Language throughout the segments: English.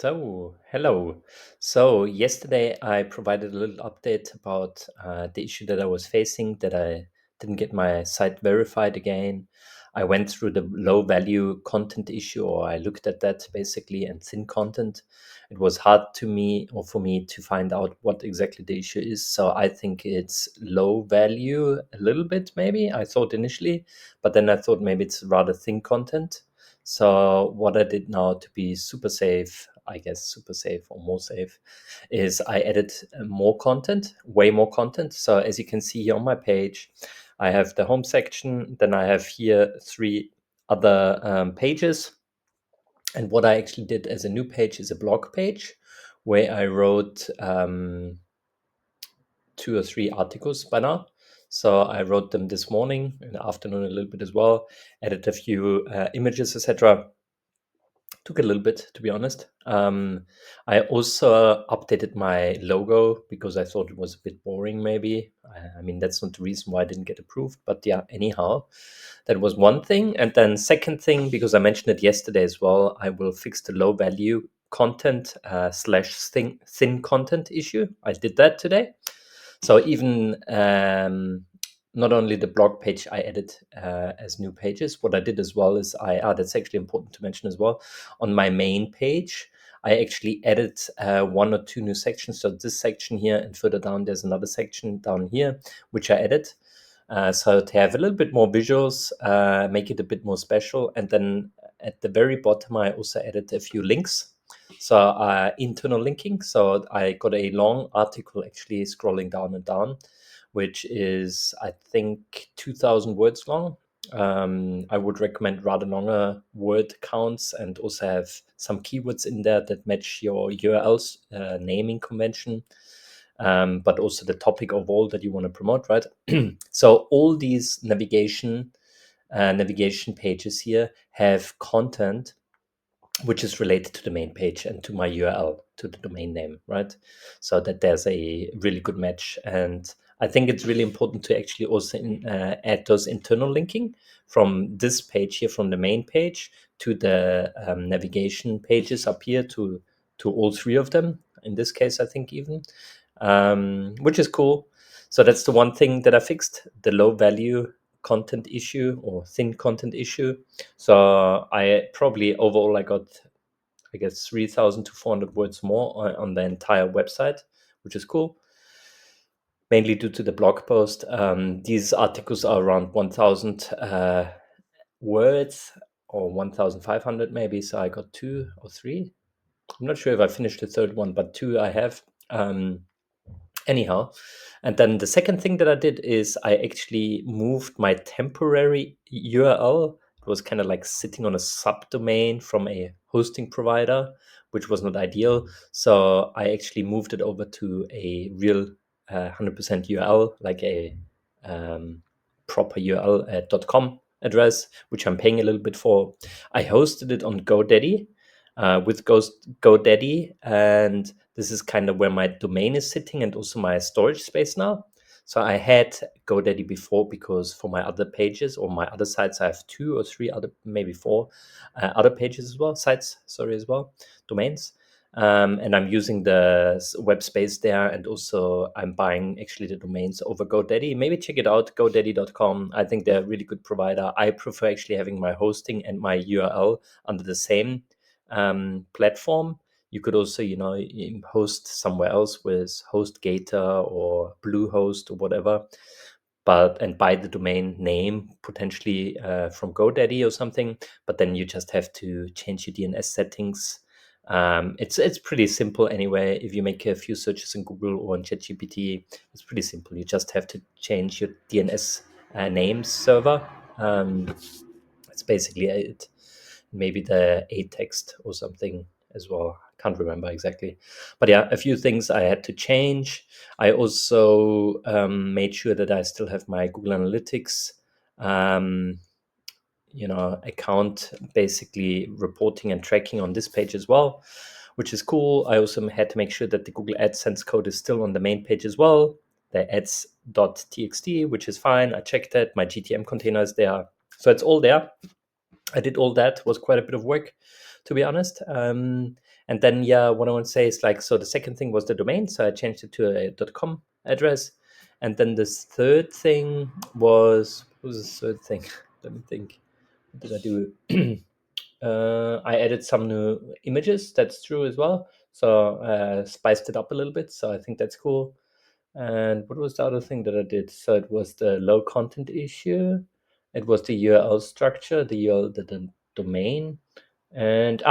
Hello. So, yesterday I provided a little update about the issue that I was facing, that I didn't get my site verified again. I went through the low value content issue, or I looked at that basically, and thin content. It was hard to me, or for me, to find out what exactly the issue is. So, I think it's low value a little bit, maybe. I thought initially, but then I thought maybe it's rather thin content. So what I did now to be super safe, I guess super safe or more safe, is I added more content, way more content. So as you can see here on my page, I have the home section, then I have here three other pages. And what I actually did as a new page is a blog page where I wrote two or three articles by now. So I wrote them this morning, in the afternoon a little bit as well, added a few images, etc. Took a little bit, to be honest. I also updated my logo because I thought it was a bit boring, maybe. I mean, that's not the reason why I didn't get approved, but yeah, anyhow, that was one thing. And then, second thing, because I mentioned it yesterday as well, I will fix the low value content slash thin content issue. I did that today. So even not only the blog page I added as new pages, what I did as well is that's actually important to mention as well. On my main page, I actually added one or two new sections. So this section here, and further down, there's another section down here, which I added. So to have a little bit more visuals, make it a bit more special. And then at the very bottom, I also added a few links. So internal linking. So I got a long article actually scrolling down and down, which is, I think, 2,000 words long. I would recommend rather longer word counts, and also have some keywords in there that match your URL's naming convention, but also the topic of all that you want to promote, right? So all these navigation pages here have content which is related to the main page and to my URL, to the domain name, right? So that there's a really good match. And I think it's really important to actually also add those internal linking from this page here, from the main page to the navigation pages up here, to all three of them. In this case, I think even, which is cool. So that's the one thing that I fixed, the low value content issue or thin content issue. So I probably overall I got, I guess, 3,000 to 400 words more on the entire website, which is cool. Mainly due to the blog post. These articles are around 1,000 words, or 1,500 maybe. So I got two or three. I'm not sure if I finished the third one, but two I have. Anyhow, and then the second thing that I did is I actually moved my temporary URL. It was kind of like sitting on a subdomain from a hosting provider, which was not ideal. So I actually moved it over to a real 100% URL, like a proper URL .com address, which I'm paying a little bit for. I hosted it on GoDaddy with GoDaddy, and this is kind of where my domain is sitting and also my storage space now. So I had GoDaddy before, because for my other pages or my other sites, I have two or three other, maybe four other pages as well, as well, domains. And I'm using the web space there, and also I'm buying actually the domains over GoDaddy. Maybe check it out, godaddy.com. I think they're a really good provider. I prefer actually having my hosting and my URL under the same platform. You could also, host somewhere else with HostGator or Bluehost or whatever, and buy the domain name potentially from GoDaddy or something. But then you just have to change your DNS settings. It's pretty simple anyway. If you make a few searches in Google or on ChatGPT, it's pretty simple. You just have to change your DNS name server. That's basically it. Maybe the a text or something as well. Can't remember exactly, but yeah, a few things I had to change. I also made sure that I still have my Google Analytics account, basically reporting and tracking on this page as well, which is cool. I also had to make sure that the Google AdSense code is still on the main page as well, the ads.txt, which is fine. I checked that. My GTM container is there, so it's all there. I did all that. Was quite a bit of work, to be honest. And then yeah, what I want to say is like, so the second thing was the domain, so I changed it to a .com address, and then this third thing was, what was the third thing? Let me think. What did I do? I added some new images. That's true as well. So spiced it up a little bit. So I think that's cool. And what was the other thing that I did? So it was the low content issue. It was the URL structure, the URL, the domain, and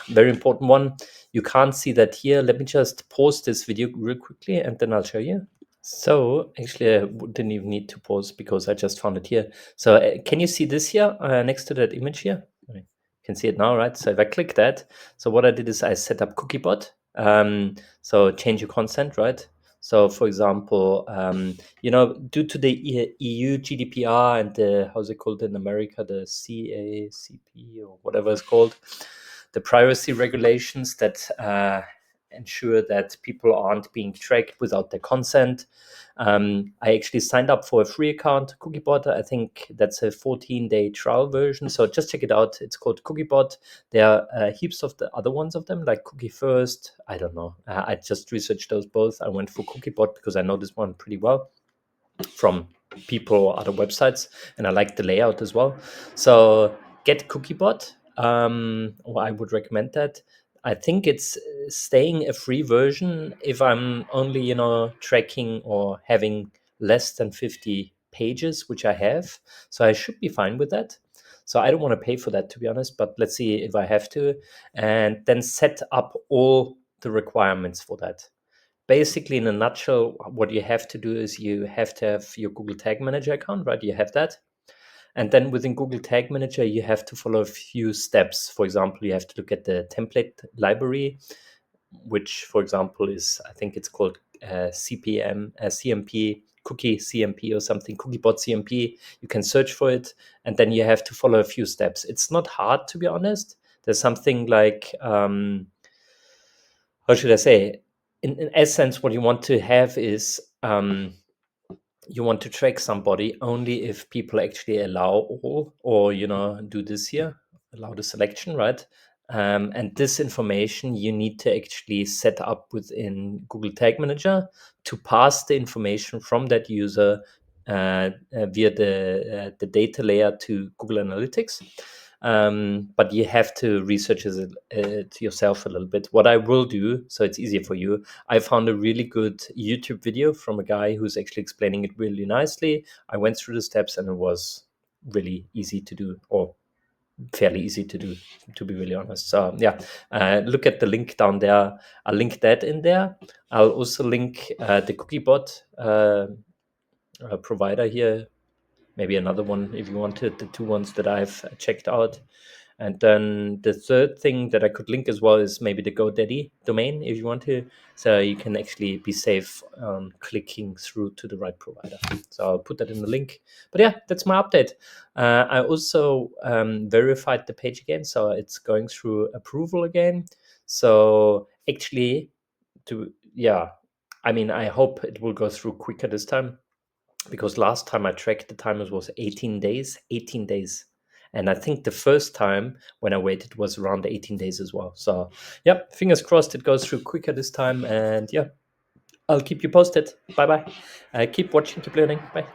very important one. You can't see that here. Let me just pause this video real quickly, and then I'll show you. So actually, didn't even need to pause because I just found it here. So can you see this here next to that image here? You can see it now, right? So if I click that, so what I did is I set up Cookiebot. So change your consent, right? So for example, due to the EU GDPR and the, how's it called in America, the CACP or whatever it's called, the privacy regulations that ensure that people aren't being tracked without their consent. I actually signed up for a free account, Cookiebot. I think that's a 14-day trial version. So just check it out. It's called Cookiebot. There are heaps of the other ones of them, like Cookie First. I don't know. I just researched those both. I went for Cookiebot because I know this one pretty well from people or other websites, and I like the layout as well. So get Cookiebot. Or I would recommend that. I think it's staying a free version if I'm only, tracking or having less than 50 pages, which I have. So I should be fine with that. So I don't want to pay for that, to be honest, but let's see if I have to. And then set up all the requirements for that. Basically, in a nutshell, what you have to do is you have to have your Google Tag Manager account, right? You have that. And then within Google Tag Manager, you have to follow a few steps. For example, you have to look at the template library, which, for example, is, I think it's called CMP, Cookie CMP or something, Cookiebot CMP. You can search for it, and then you have to follow a few steps. It's not hard, to be honest. There's something like, how should I say? In essence, what you want to have is you want to track somebody only if people actually allow all, or do this here, allow the selection, right? And this information you need to actually set up within Google Tag Manager to pass the information from that user via the data layer to Google Analytics. But you have to research it yourself a little bit. What I will do, so it's easier for you, I found a really good YouTube video from a guy who's actually explaining it really nicely. I went through the steps and it was really easy to do, or fairly easy to do, to be really honest. So yeah, look at the link down there. I'll link that in there. I'll also link the Cookiebot provider here, maybe another one if you wanted, the two ones that I've checked out. And then the third thing that I could link as well is maybe the GoDaddy domain if you want to. So you can actually be safe clicking through to the right provider. So I'll put that in the link. But yeah, that's my update. I also verified the page again. So it's going through approval again. So actually, I hope it will go through quicker this time, because last time I tracked the timers was 18 days. 18 days. And I think the first time when I waited was around 18 days as well. So, yeah, fingers crossed it goes through quicker this time. And yeah, I'll keep you posted. Bye bye. Keep watching, keep learning. Bye.